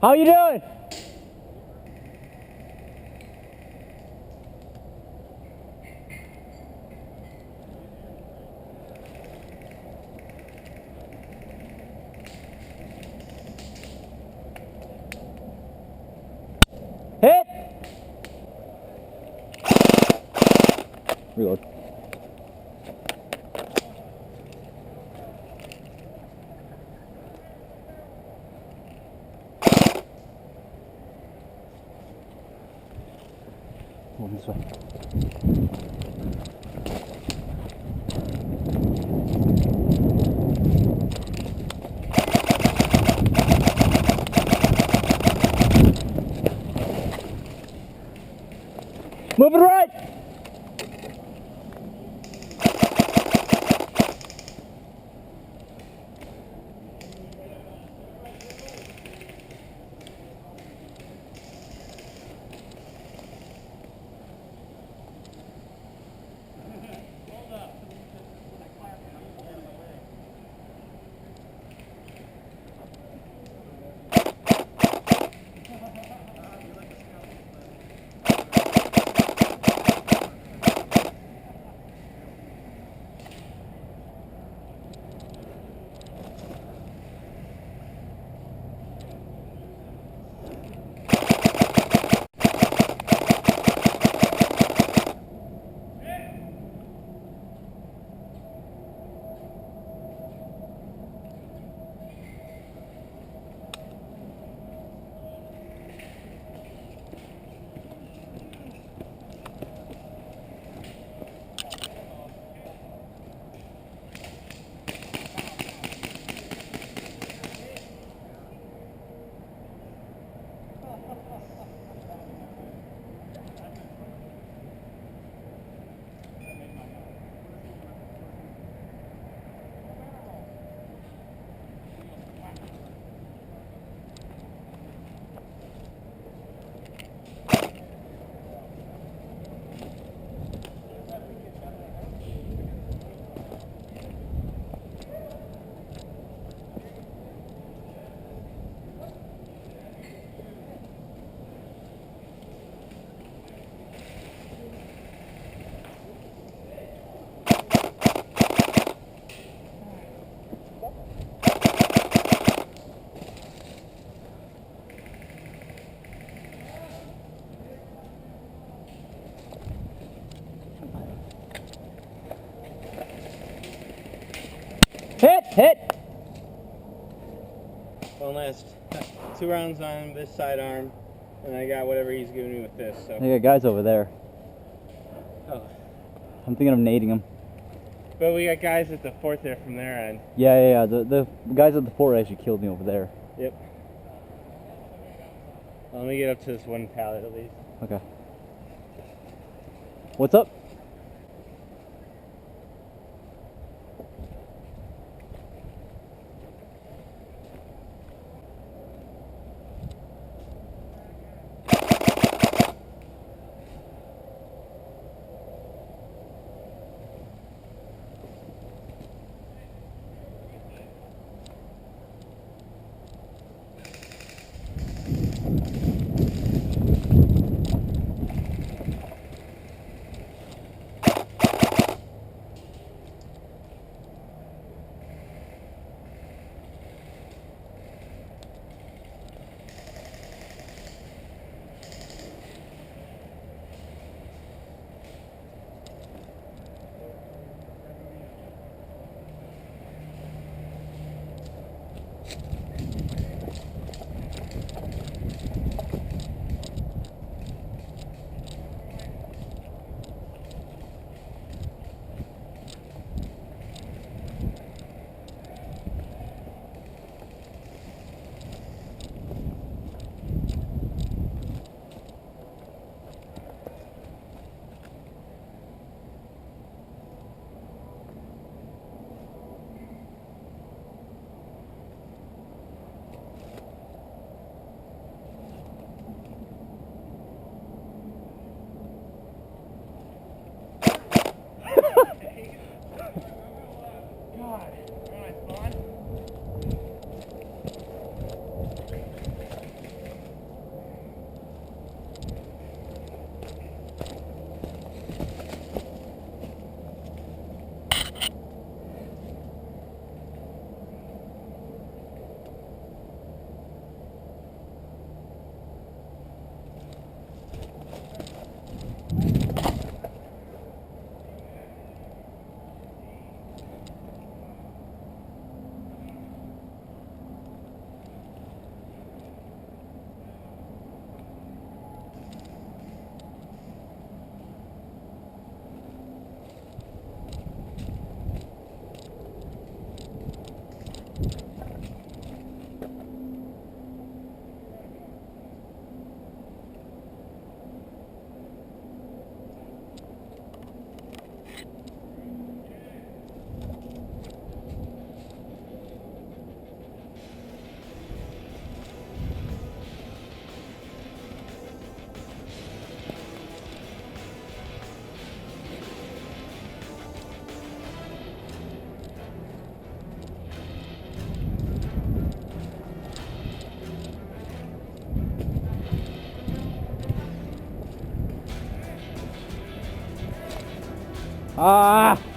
How you doing? Hit! Reload. Hold this way. Moving right! Hit! One last 2 rounds on this sidearm, and I got whatever he's giving me with this. So. I got guys over there. Oh. I'm thinking of nading them. But we got guys at the fort there from their end. Yeah. The guys at the fort actually killed me over there. Yep. Well, let me get up to this one pallet at least. Okay. What's up? Ah!